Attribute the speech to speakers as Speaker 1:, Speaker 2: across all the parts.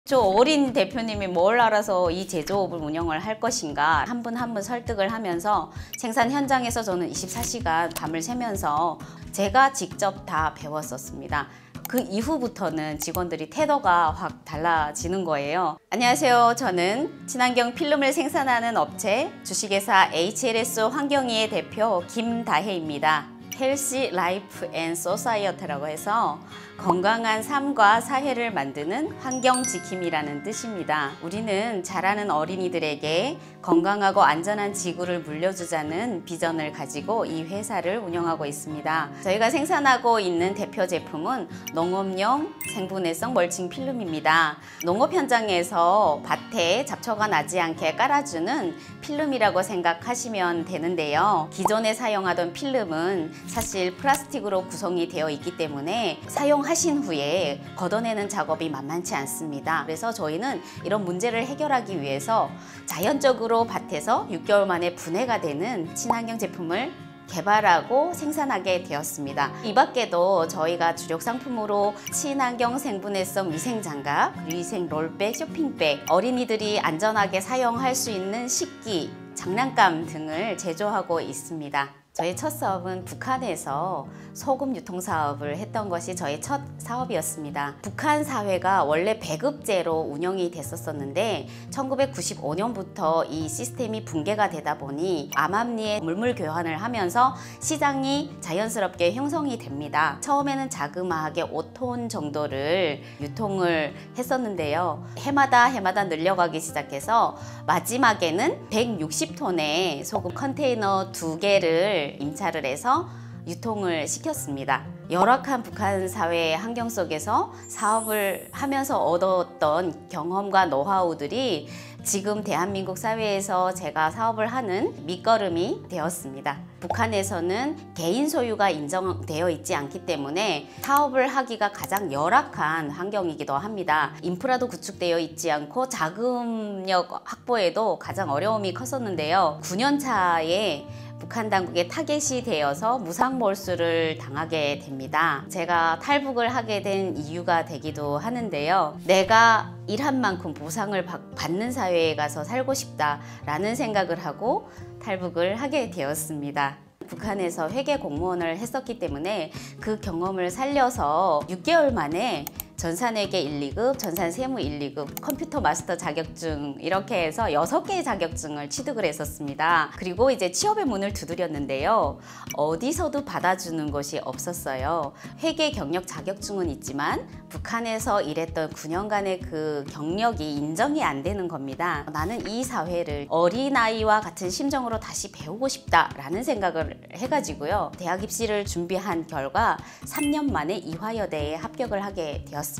Speaker 1: 저 어린 대표님이 뭘 알아서 이 제조업을 운영을 할 것인가 한 분 한 분 설득을 하면서 생산 현장에서 저는 24시간 밤을 새면서 제가 직접 다 배웠었습니다. 그 이후부터는 직원들이 태도가 확 달라지는 거예요. 안녕하세요. 저는 친환경 필름을 생산하는 업체 주식회사 HLS 환경이의 대표 김다혜입니다. 헬시 라이프 앤 소사이어티라고 해서 건강한 삶과 사회를 만드는 환경 지킴이라는 뜻입니다. 우리는 자라는 어린이들에게 건강하고 안전한 지구를 물려주자는 비전을 가지고 이 회사를 운영하고 있습니다. 저희가 생산하고 있는 대표 제품은 농업용 생분해성 멀칭 필름입니다. 농업 현장에서 밭에 잡초가 나지 않게 깔아주는 필름이라고 생각하시면 되는데요. 기존에 사용하던 필름은 사실 플라스틱으로 구성이 되어 있기 때문에 사용하신 후에 걷어내는 작업이 만만치 않습니다. 그래서 저희는 이런 문제를 해결하기 위해서 자연적으로 밭에서 6개월 만에 분해가 되는 친환경 제품을 개발하고 생산하게 되었습니다. 이 밖에도 저희가 주력 상품으로 친환경 생분해성 위생장갑, 위생 롤백, 쇼핑백, 어린이들이 안전하게 사용할 수 있는 식기, 장난감 등을 제조하고 있습니다. 저희 첫 사업은 북한에서 소금 유통 사업을 했던 것이 저희 첫 사업이었습니다. 북한 사회가 원래 배급제로 운영이 됐었는데 1995년부터 이 시스템이 붕괴가 되다 보니 암암리에 물물 교환을 하면서 시장이 자연스럽게 형성이 됩니다. 처음에는 자그마하게 5톤 정도를 유통을 했었는데요. 해마다 늘려가기 시작해서 마지막에는 160톤의 소금 컨테이너 2개를 임차를 해서 유통을 시켰습니다. 열악한 북한 사회 환경 속에서 사업을 하면서 얻었던 경험과 노하우들이 지금 대한민국 사회에서 제가 사업을 하는 밑거름이 되었습니다. 북한에서는 개인 소유가 인정되어 있지 않기 때문에 사업을 하기가 가장 열악한 환경이기도 합니다. 인프라도 구축되어 있지 않고 자금력 확보에도 가장 어려움이 컸었는데요. 9년 차에 북한 당국의 타겟이 되어서 무상몰수를 당하게 됩니다. 제가 탈북을 하게 된 이유가 되기도 하는데요. 내가 일한 만큼 보상을 받는 사회에 가서 살고 싶다라는 생각을 하고 탈북을 하게 되었습니다. 북한에서 회계 공무원을 했었기 때문에 그 경험을 살려서 6개월 만에 전산회계 1, 2급, 전산세무 1, 2급, 컴퓨터 마스터 자격증 이렇게 해서 6개의 자격증을 취득을 했었습니다. 그리고 이제 취업의 문을 두드렸는데요. 어디서도 받아주는 것이 없었어요. 회계 경력 자격증은 있지만 북한에서 일했던 9년간의 그 경력이 인정이 안 되는 겁니다. 나는 이 사회를 어린아이와 같은 심정으로 다시 배우고 싶다라는 생각을 해가지고요. 대학 입시를 준비한 결과 3년 만에 이화여대에 합격을 하게 되었습니다.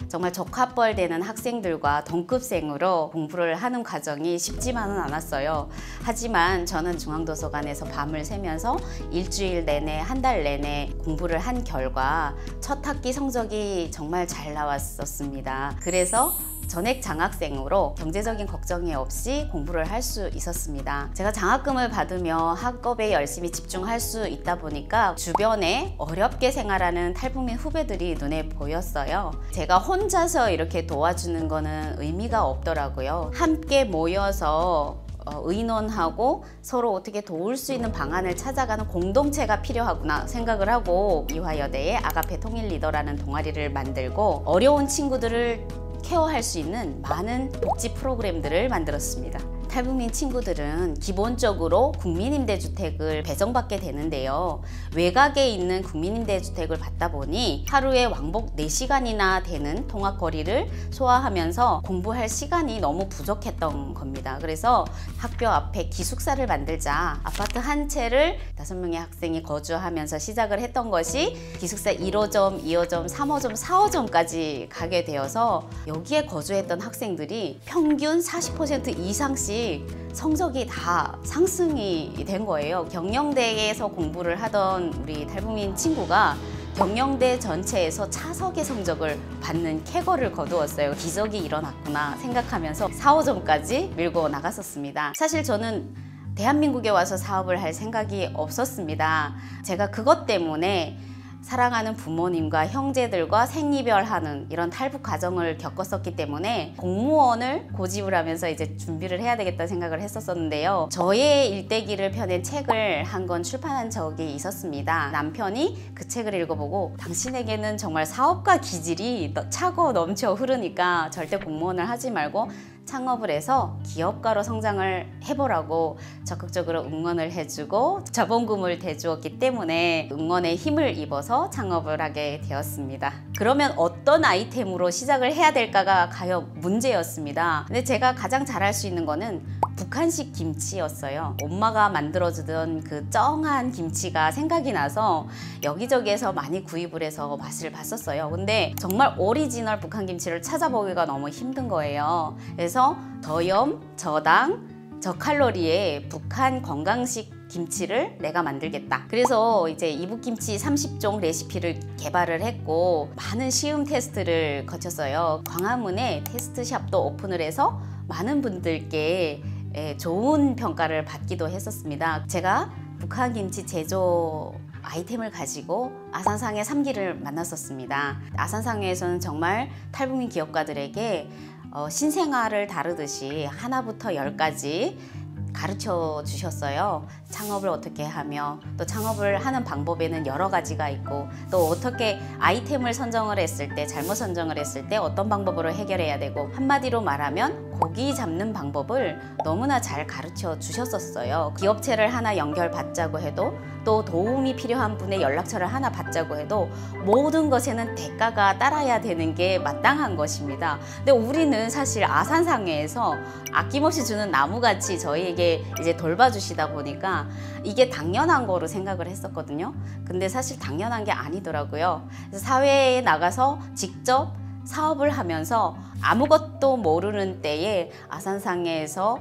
Speaker 1: 정말 적합벌되는 학생들과 동급생으로 공부를 하는 과정이 쉽지만은 않았어요. 하지만 저는 중앙도서관에서 밤을 새면서 일주일 내내, 한 달 내내 공부를 한 결과 첫 학기 성적이 정말 잘 나왔었습니다. 그래서 전액 장학생으로 경제적인 걱정이 없이 공부를 할 수 있었습니다. 제가 장학금을 받으며 학업에 열심히 집중할 수 있다 보니까 주변에 어렵게 생활하는 탈북민 후배들이 눈에 보였어요. 제가 혼자서 이렇게 도와주는 거는 의미가 없더라고요. 함께 모여서 의논하고 서로 어떻게 도울 수 있는 방안을 찾아가는 공동체가 필요하구나 생각을 하고 이화여대에 아가페 통일 리더라는 동아리를 만들고 어려운 친구들을 케어할 수 있는 많은 복지 프로그램들을 만들었습니다. 탈북민 친구들은 기본적으로 국민임대주택을 배정받게 되는데요. 외곽에 있는 국민임대주택을 받다 보니 하루에 왕복 4시간이나 되는 통학거리를 소화하면서 공부할 시간이 너무 부족했던 겁니다. 그래서 학교 앞에 기숙사를 만들자, 아파트 한 채를 5명의 학생이 거주하면서 시작을 했던 것이 기숙사 1호점, 2호점, 3호점, 4호점까지 가게 되어서 여기에 거주했던 학생들이 평균 40% 이상씩 성적이 다 상승이 된 거예요. 경영대에서 공부를 하던 우리 탈북민 친구가 경영대 전체에서 차석의 성적을 받는 쾌거를 거두었어요. 기적이 일어났구나 생각하면서 4호점까지 밀고 나갔었습니다. 사실 저는 대한민국에 와서 사업을 할 생각이 없었습니다. 제가 그것 때문에 사랑하는 부모님과 형제들과 생이별하는 이런 탈북 과정을 겪었었기 때문에 공무원을 고집을 하면서 이제 준비를 해야 되겠다 생각을 했었는데요. 저의 일대기를 펴낸 책을 한 권 출판한 적이 있었습니다. 남편이 그 책을 읽어보고 당신에게는 정말 사업가 기질이 차고 넘쳐 흐르니까 절대 공무원을 하지 말고 창업을 해서 기업가로 성장을 해보라고 적극적으로 응원을 해주고 자본금을 대주었기 때문에 응원의 힘을 입어서 창업을 하게 되었습니다. 그러면 어떤 아이템으로 시작을 해야 될까가 과연 문제였습니다. 근데 제가 가장 잘할 수 있는 거는 북한식 김치였어요. 엄마가 만들어주던 그 쩡한 김치가 생각이 나서 여기저기에서 많이 구입을 해서 맛을 봤었어요. 근데 정말 오리지널 북한 김치를 찾아보기가 너무 힘든 거예요. 그래서 저염, 저당, 저칼로리의 북한 건강식 김치를 내가 만들겠다. 그래서 이제 이북김치 30종 레시피를 개발을 했고 많은 시음 테스트를 거쳤어요. 광화문에 테스트샵도 오픈을 해서 많은 분들께 좋은 평가를 받기도 했었습니다. 제가 북한 김치 제조 아이템을 가지고 아산상해 3기를 만났었습니다. 아산상해에서는 정말 탈북민 기업가들에게 신생아를 다루듯이 하나부터 10까지 가르쳐 주셨어요. 창업을 어떻게 하며 또 창업을 하는 방법에는 여러 가지가 있고 또 어떻게 아이템을 선정을 했을 때 잘못 선정을 했을 때 어떤 방법으로 해결해야 되고 한마디로 말하면 고기 잡는 방법을 너무나 잘 가르쳐 주셨었어요. 기업체를 하나 연결받자고 해도 또 도움이 필요한 분의 연락처를 하나 받자고 해도 모든 것에는 대가가 따라야 되는 게 마땅한 것입니다. 근데 우리는 사실 아산상해에서 아낌없이 주는 나무같이 저희에게 이제 돌봐주시다 보니까 이게 당연한 거로 생각을 했었거든요. 근데 사실 당연한 게 아니더라고요. 그래서 사회에 나가서 직접 사업을 하면서 아무것도 모르는 때에 아산상해에서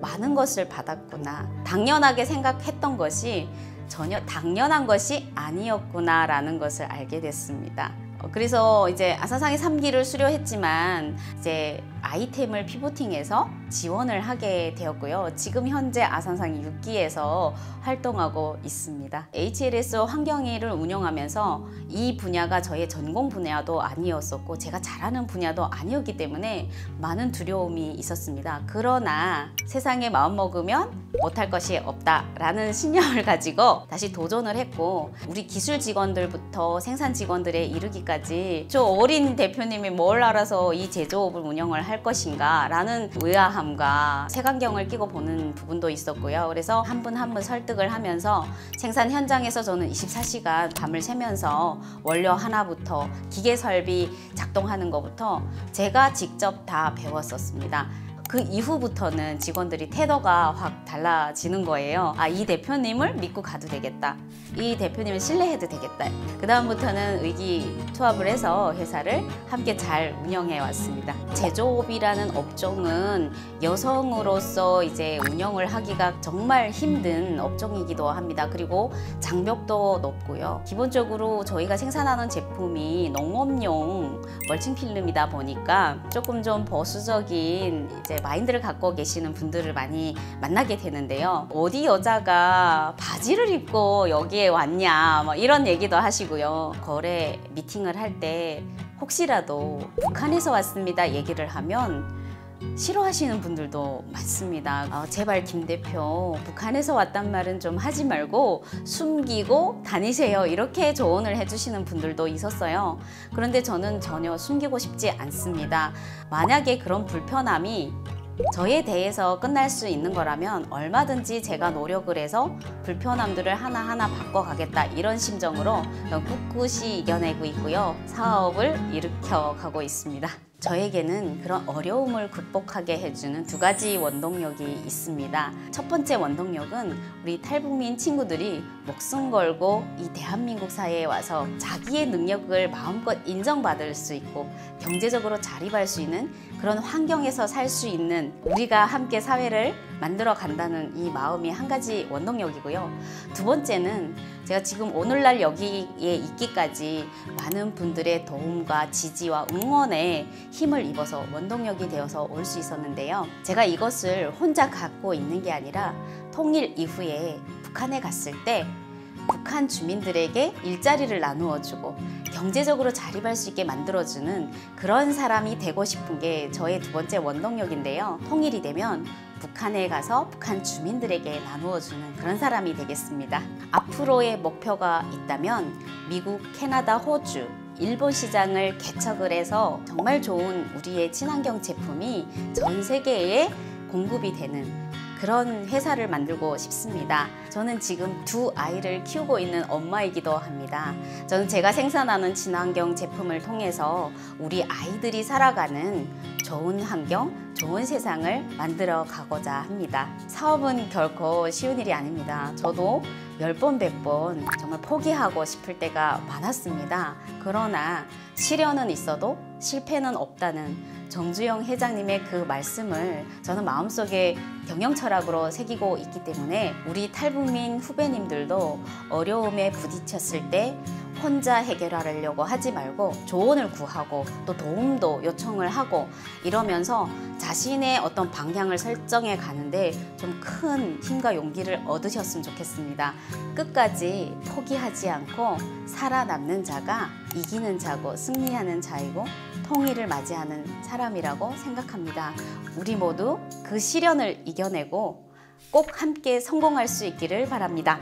Speaker 1: 많은 것을 받았구나. 당연하게 생각했던 것이 전혀 당연한 것이 아니었구나 라는 것을 알게 됐습니다. 그래서 이제 아산상해 3기를 수료했지만 이제 아이템을 피보팅해서 지원을 하게 되었고요. 지금 현재 아산상해 6기에서 활동하고 있습니다. HLS 환경일을 운영하면서 이 분야가 저의 전공 분야도 아니었었고 제가 잘하는 분야도 아니었기 때문에 많은 두려움이 있었습니다. 그러나 세상에 마음먹으면 못할 것이 없다라는 신념을 가지고 다시 도전을 했고 우리 기술 직원들부터 생산 직원들에 이르기까지 저 어린 대표님이 뭘 알아서 이 제조업을 운영을 할 것인가 라는 의아함과 색안경을 끼고 보는 부분도 있었고요. 그래서 한 분 한 분 설득을 하면서 생산 현장에서 저는 24시간 밤을 새면서 원료 하나부터 기계 설비 작동하는 것부터 제가 직접 다 배웠었습니다. 그 이후부터는 직원들이 태도가 확 달라지는 거예요. 아, 이 대표님을 믿고 가도 되겠다. 이 대표님을 신뢰해도 되겠다. 그 다음부터는 의기투합을 해서 회사를 함께 잘 운영해 왔습니다. 제조업이라는 업종은 여성으로서 이제 운영을 하기가 정말 힘든 업종이기도 합니다. 그리고 장벽도 높고요. 기본적으로 저희가 생산하는 제품이 농업용 멀칭 필름이다 보니까 조금 좀 보수적인 이제 마인드를 갖고 계시는 분들을 많이 만나게 되는데요. 어디 여자가 바지를 입고 여기에 왔냐 뭐 이런 얘기도 하시고요. 거래 미팅을 할 때 혹시라도 북한에서 왔습니다 얘기를 하면 싫어하시는 분들도 많습니다. 제발 김 대표 북한에서 왔단 말은 좀 하지 말고 숨기고 다니세요 이렇게 조언을 해주시는 분들도 있었어요. 그런데 저는 전혀 숨기고 싶지 않습니다. 만약에 그런 불편함이 저에 대해서 끝날 수 있는 거라면 얼마든지 제가 노력을 해서 불편함들을 하나하나 바꿔가겠다 이런 심정으로 꿋꿋이 이겨내고 있고요. 사업을 일으켜 가고 있습니다. 저에게는 그런 어려움을 극복하게 해주는 두 가지 원동력이 있습니다. 첫 번째 원동력은 우리 탈북민 친구들이 목숨 걸고 이 대한민국 사회에 와서 자기의 능력을 마음껏 인정받을 수 있고 경제적으로 자립할 수 있는 그런 환경에서 살 수 있는 우리가 함께 사회를 만들어 간다는 이 마음이 한 가지 원동력이고요. 두 번째는 제가 지금 오늘날 여기에 있기까지 많은 분들의 도움과 지지와 응원에 힘을 입어서 원동력이 되어서 올 수 있었는데요. 제가 이것을 혼자 갖고 있는 게 아니라 통일 이후에 북한에 갔을 때 북한 주민들에게 일자리를 나누어주고 경제적으로 자립할 수 있게 만들어주는 그런 사람이 되고 싶은 게 저의 두 번째 원동력인데요. 통일이 되면 북한에 가서 북한 주민들에게 나누어주는 그런 사람이 되겠습니다. 앞으로의 목표가 있다면 미국, 캐나다, 호주, 일본 시장을 개척을 해서 정말 좋은 우리의 친환경 제품이 전 세계에 공급이 되는 그런 회사를 만들고 싶습니다. 저는 지금 두 아이를 키우고 있는 엄마이기도 합니다. 저는 제가 생산하는 친환경 제품을 통해서 우리 아이들이 살아가는 좋은 환경, 좋은 세상을 만들어 가고자 합니다. 사업은 결코 쉬운 일이 아닙니다. 저도 10번, 100번 정말 포기하고 싶을 때가 많았습니다. 그러나 시련은 있어도 실패는 없다는 정주영 회장님의 그 말씀을 저는 마음속에 경영 철학으로 새기고 있기 때문에 우리 탈북민 후배님들도 어려움에 부딪혔을 때 혼자 해결하려고 하지 말고 조언을 구하고 또 도움도 요청을 하고 이러면서 자신의 어떤 방향을 설정해 가는데 좀 큰 힘과 용기를 얻으셨으면 좋겠습니다. 끝까지 포기하지 않고 살아남는 자가 이기는 자고 승리하는 자이고 통일을 맞이하는 사람이라고 생각합니다. 우리 모두 그 시련을 이겨내고 꼭 함께 성공할 수 있기를 바랍니다.